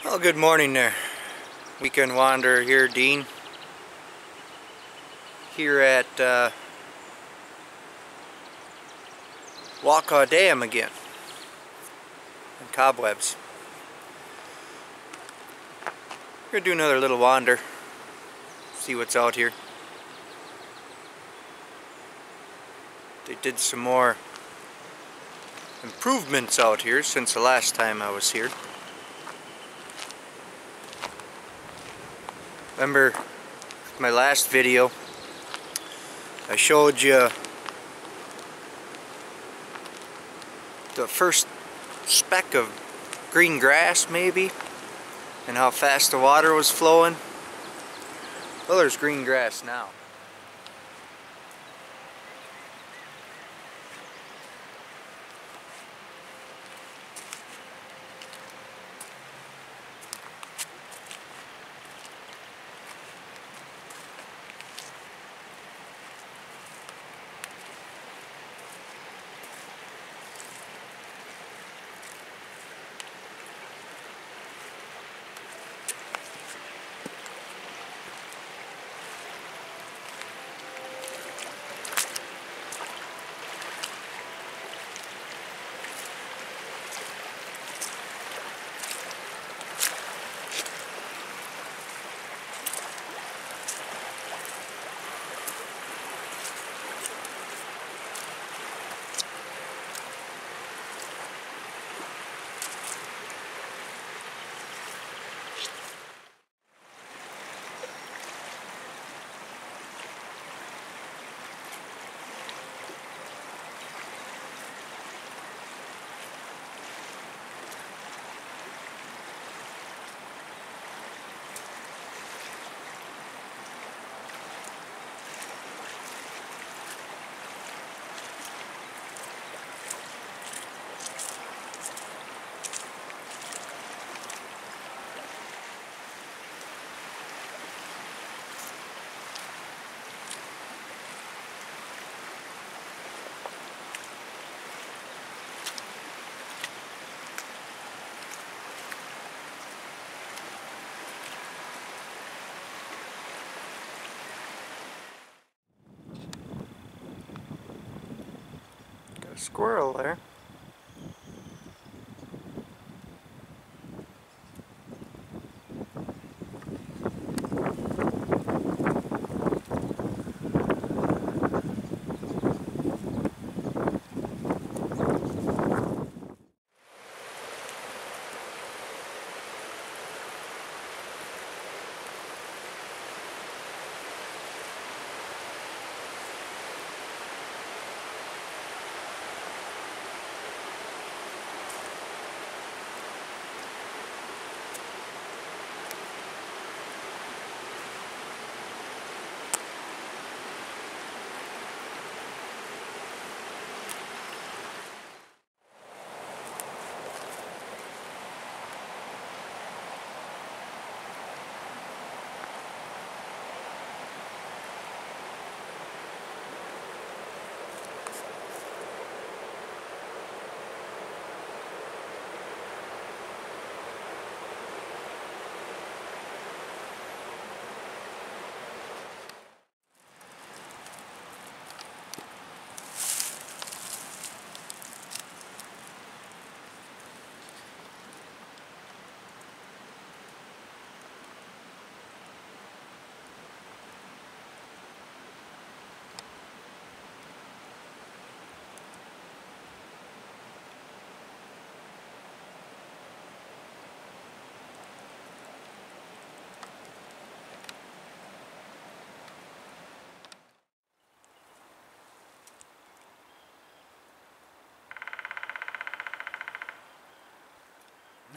Well, good morning there. Weekend wanderer here, Dean. Here at Wacaw Dam again. And cobwebs. We're gonna do another little wander. See what's out here. They did some more improvements out here since the last time I was here. Remember my last video, I showed you the first speck of green grass maybe, and how fast the water was flowing. Well, there's green grass now. Got a squirrel there.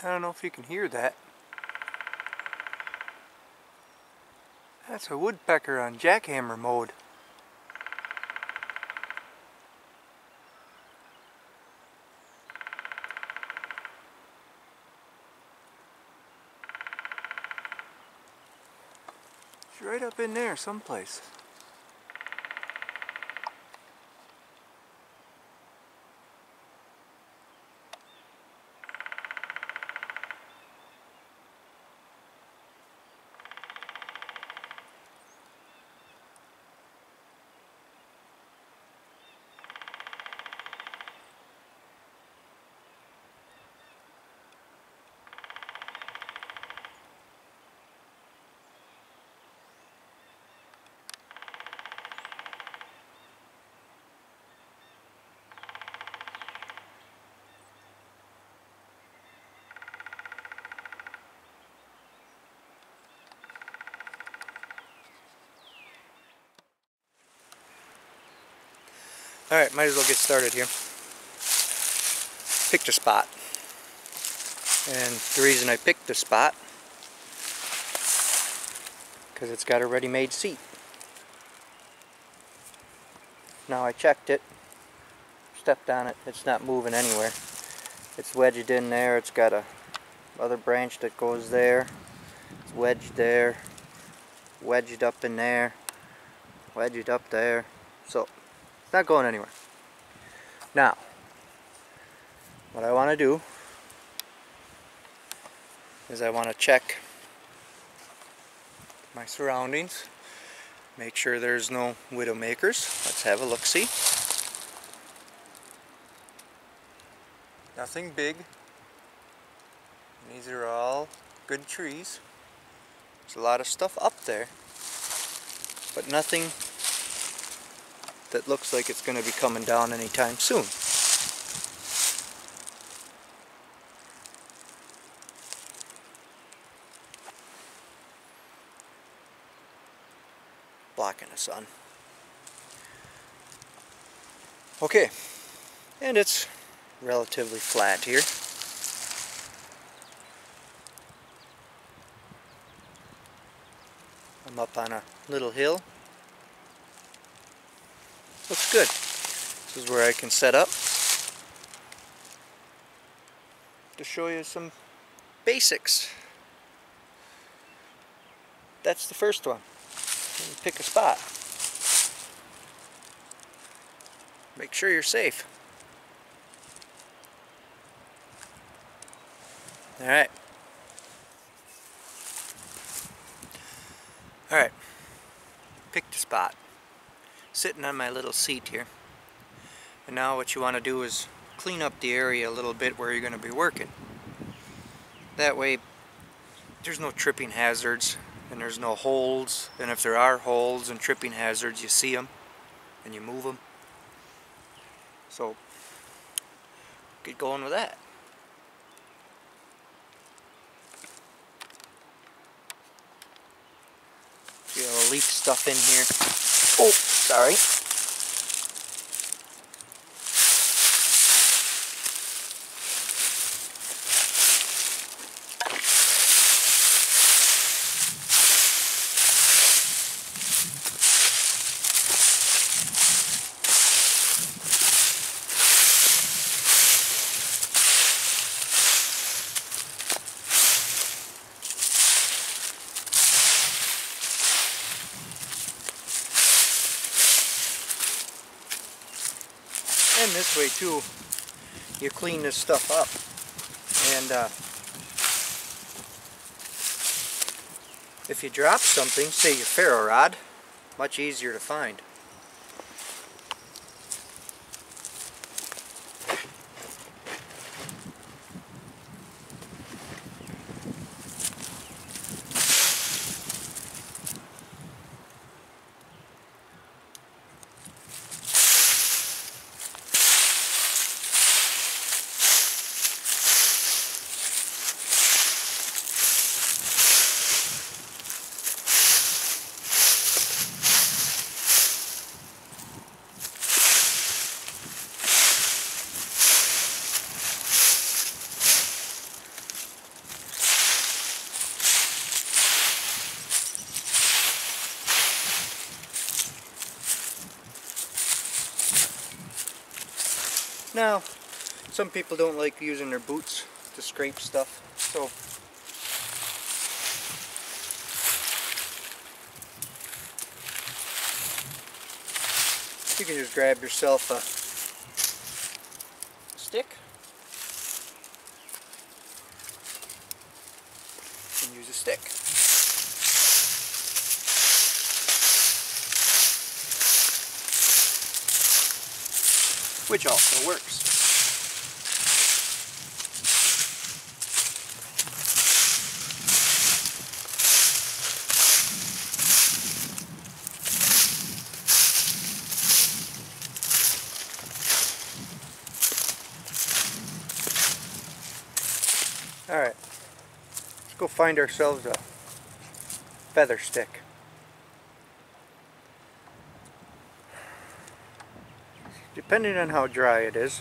I don't know if you can hear that. That's a woodpecker on jackhammer mode. It's right up in there someplace. Alright, might as well get started here. Picked a spot. And the reason I picked the spot, because it's got a ready-made seat. Now I checked it, stepped on it, it's not moving anywhere. It's wedged in there, it's got a other branch that goes there. It's wedged there, wedged up in there, wedged up there. So, it's not going anywhere. Now, what I want to do is I want to check my surroundings, make sure there's no widowmakers. Let's have a look-see. Nothing big. These are all good trees. There's a lot of stuff up there, but nothing that looks like it's going to be coming down anytime soon. Blocking the sun. Okay, and it's relatively flat here. I'm up on a little hill. Looks good. This is where I can set up to show you some basics. That's the first one. Pick a spot. Make sure you're safe. Alright. Alright. Picked a spot. Sitting on my little seat here. And now what you want to do is clean up the area a little bit where you're going to be working. That way there's no tripping hazards and there's no holes, and if there are holes and tripping hazards, you see them and you move them. So get going with that. See all the leaf stuff in here. Oh, sorry. And this way too, you clean this stuff up, and if you drop something, say your ferro rod, much easier to find. Now, some people don't like using their boots to scrape stuff, so you can just grab yourself a stick and use a stick. Which also works. Alright, let's go find ourselves a feather stick. depending on how dry it is,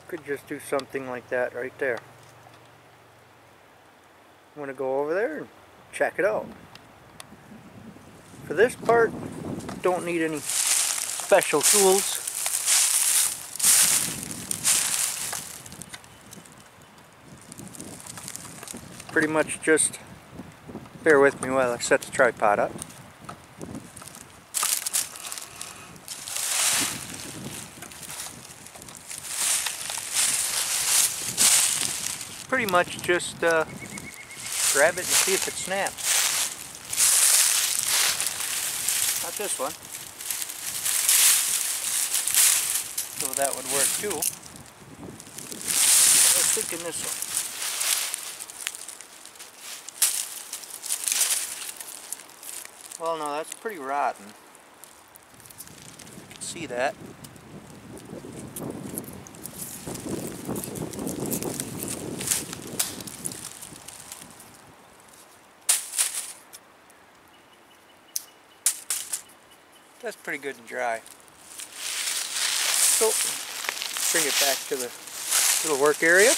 could just do something like that right there. I'm going to go over there and check it out. For this part, don't need any special tools. Pretty much just bear with me while I set the tripod up. Pretty much just grab it and see if it snaps. Not this one. So that would work too. I was thinking this one. Well, no, that's pretty rotten. You can see that. That's pretty good and dry. So, bring it back to the little work area.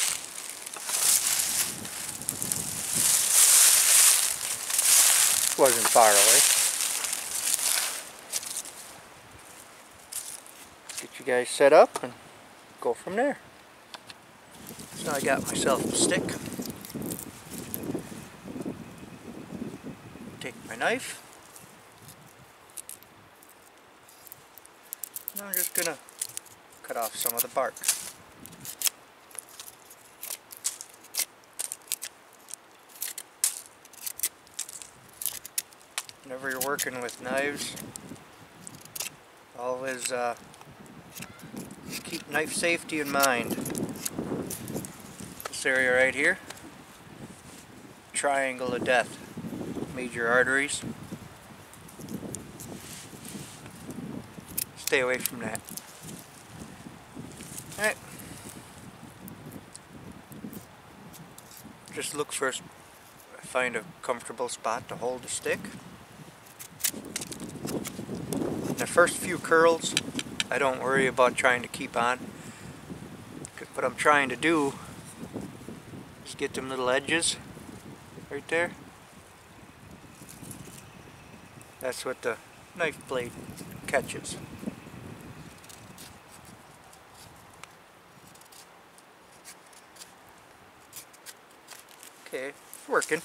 Wasn't far away. Get you guys set up and go from there. So I got myself a stick. Take my knife. And I'm just gonna cut off some of the bark. Whenever you're working with knives, always keep knife safety in mind. This area right here, triangle of death, major arteries. Stay away from that. Alright. Just look for, find a comfortable spot to hold the stick. In the first few curls, I don't worry about trying to keep on. What I'm trying to do is get them little edges right there. That's what the knife blade catches. Okay, it's working.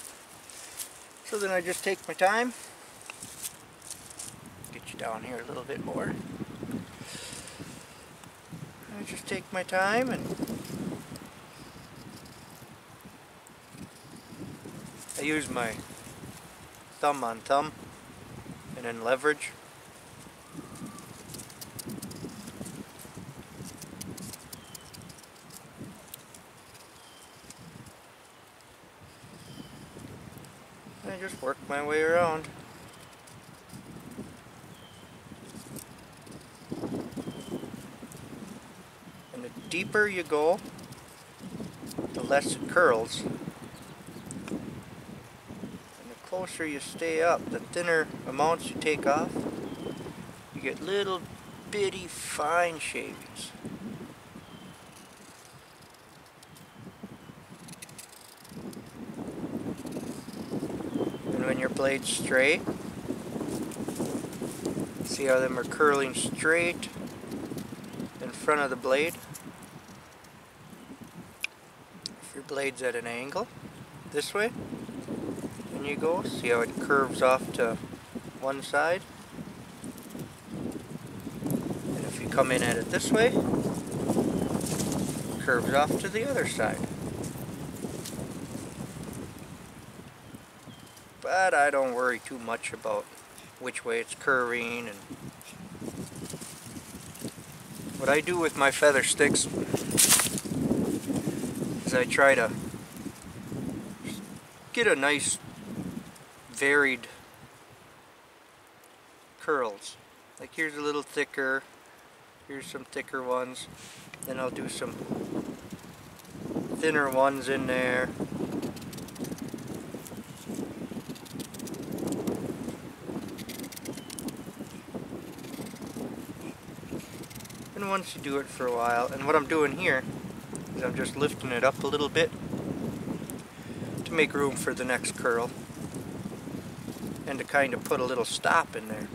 So then I just take my time. Get you down here a little bit more. I just take my time and I use my thumb on thumb and then leverage. I just work my way around. And the deeper you go, the less it curls. And the closer you stay up, the thinner amounts you take off, you get little bitty fine shavings. And when your blade's straight, see how them are curling straight in front of the blade? If your blade's at an angle, this way, and you go, see how it curves off to one side? And if you come in at it this way, it curves off to the other side. But I don't worry too much about which way it's curving. And what I do with my feather sticks is I try to get a nice varied curls. Like here's a little thicker, here's some thicker ones, then I'll do some thinner ones in there. And once you do it for a while, and what I'm doing here is I'm just lifting it up a little bit to make room for the next curl and to kind of put a little stop in there.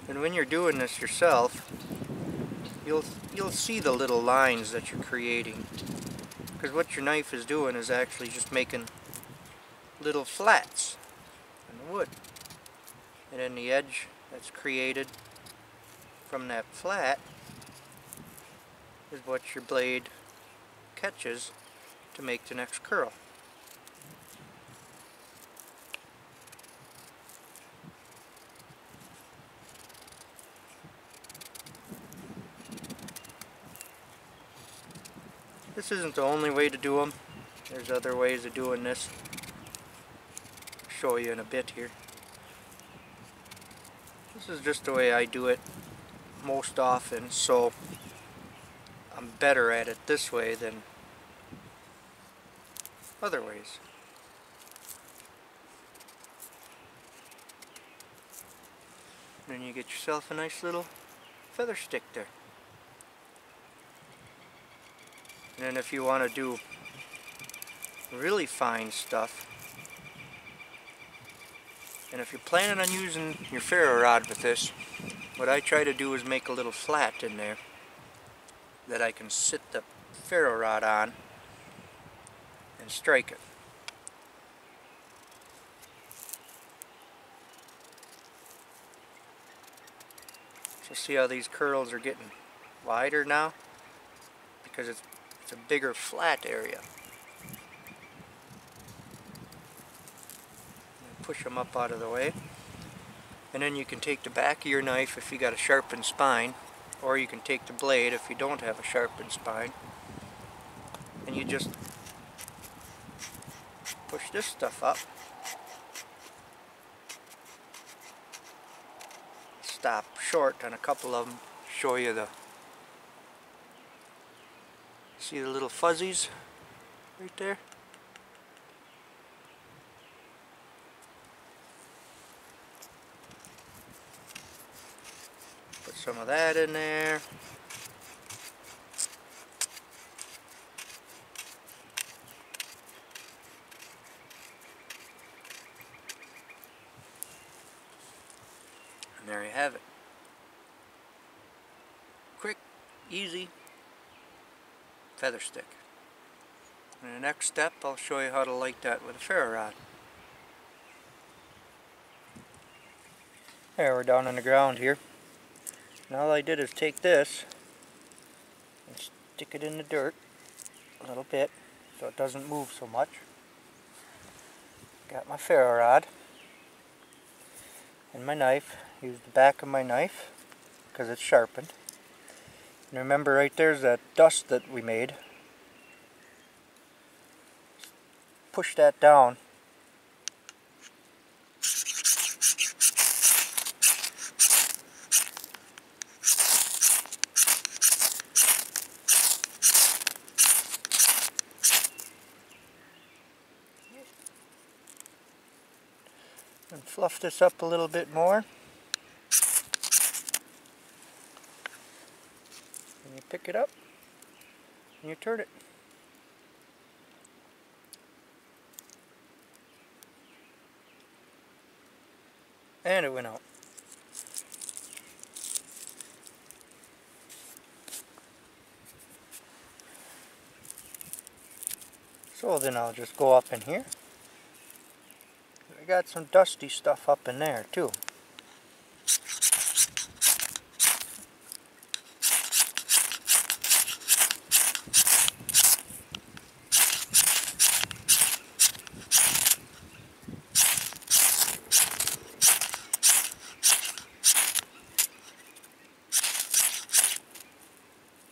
And when you're doing this yourself, you'll see the little lines that you're creating, because what your knife is doing is actually just making little flats in the wood, and then the edge that's created from that flat is what your blade catches to make the next curl. This isn't the only way to do them. There's other ways of doing this. I'll show you in a bit here. This is just the way I do it most often, so I'm better at it this way than other ways. And then you get yourself a nice little feather stick there. And then if you want to do really fine stuff, and if you're planning on using your ferro rod with this, what I try to do is make a little flat in there that I can sit the ferro rod on and strike it. So see how these curls are getting wider now? Because it's a bigger flat area. Push them up out of the way. And then you can take the back of your knife if you got a sharpened spine, or you can take the blade if you don't have a sharpened spine, and you just push this stuff up. Stop short on a couple of them, show you the, see the little fuzzies right there? Put some of that in there. And there you have it. Quick, easy feather stick. In the next step, I'll show you how to light that with a ferro rod. There, we're down on the ground here. And all I did is take this and stick it in the dirt a little bit so it doesn't move so much. Got my ferro rod and my knife. Use the back of my knife because it's sharpened. And remember, right there's that dust that we made. Push that down. And fluff this up a little bit more. And you pick it up and you turn it. And it went out. So then I'll just go up in here. I got some dusty stuff up in there too.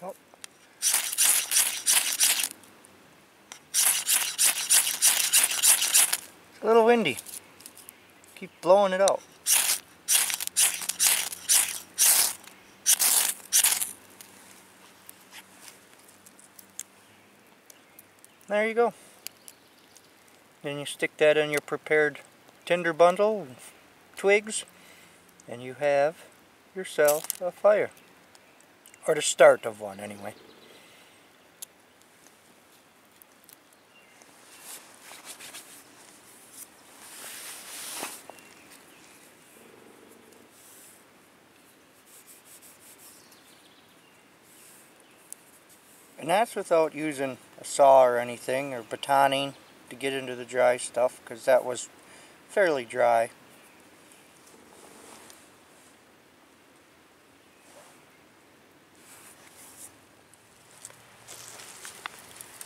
Oh. It's a little windy. Keep blowing it out. There you go. Then you stick that in your prepared tinder bundle, twigs, and you have yourself a fire. Or the start of one anyway. And that's without using a saw or anything, or batoning to get into the dry stuff, because that was fairly dry.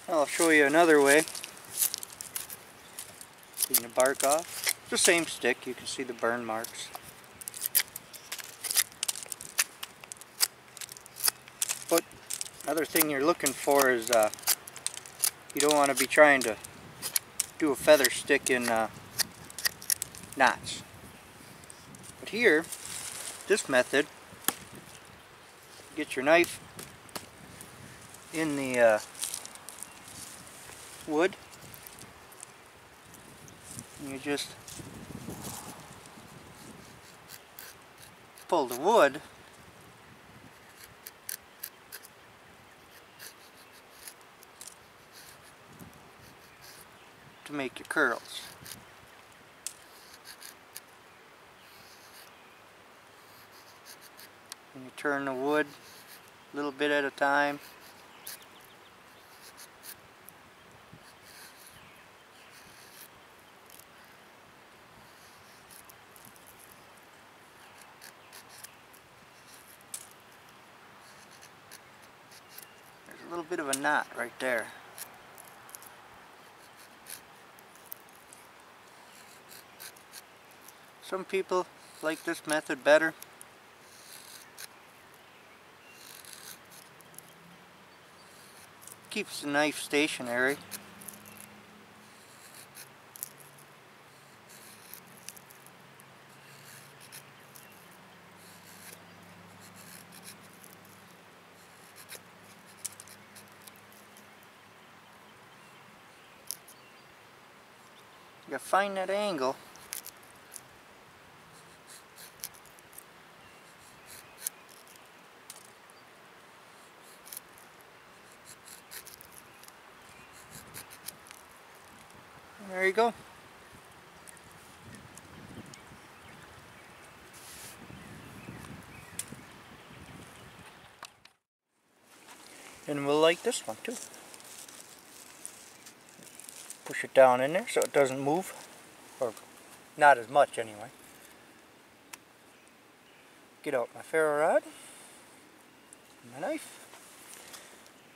I'll show you another way. Getting the bark off. It's the same stick, you can see the burn marks. But another thing you're looking for is you don't want to be trying to do a feather stick in knots. But here, this method, get your knife in the wood, and you just pull the wood to make your curls. And you turn the wood a little bit at a time. There's a little bit of a knot right there. Some people like this method better. Keeps the knife stationary. You gotta find that angle. There you go. And we'll light this one too. Push it down in there so it doesn't move, or not as much anyway. Get out my ferro rod, my knife.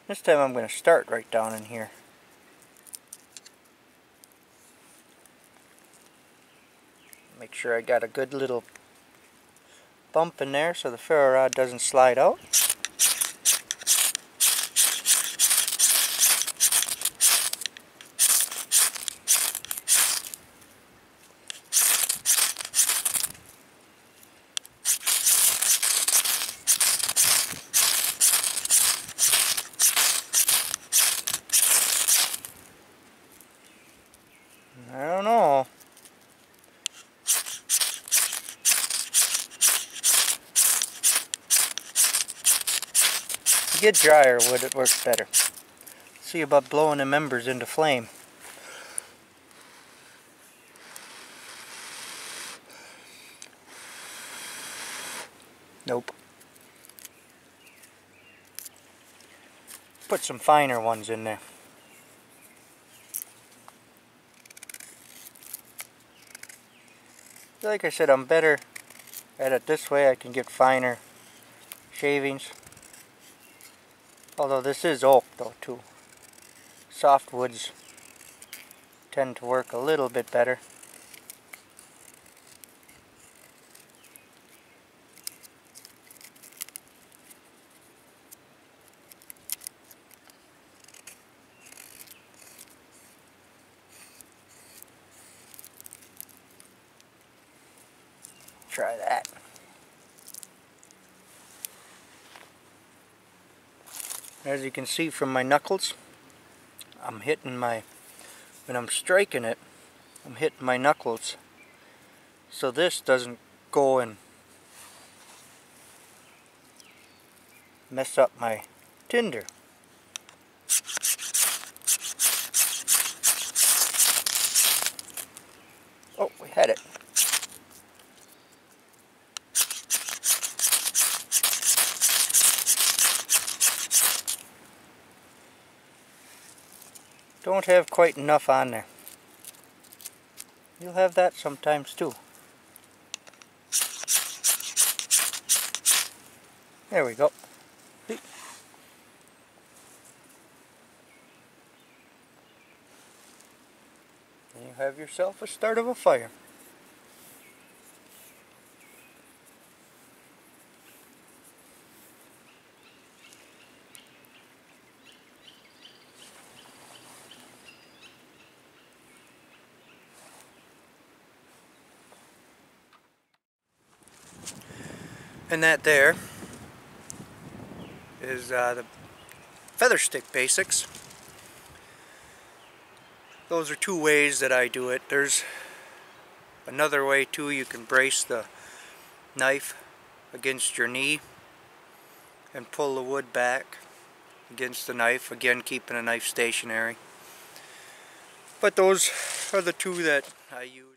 This time I'm going to start right down in here. Make sure I got a good little bump in there so the ferro rod doesn't slide out. I don't know. To get drier wood, it works better. See about blowing the members into flame. Nope. Put some finer ones in there. Like I said, I'm better at it this way. I can get finer shavings. Although this is oak though too. Softwoods tend to work a little bit better. Try that. As you can see from my knuckles, I'm hitting my, when I'm striking it, I'm hitting my knuckles so this doesn't go and mess up my tinder. Oh, we had it. Don't have quite enough on there. You'll have that sometimes too. There we go. See? And you have yourself a start of a fire. And that there is the feather stick basics. Those are two ways that I do it. There's another way too. You can brace the knife against your knee and pull the wood back against the knife, again keeping the knife stationary. But those are the two that I use.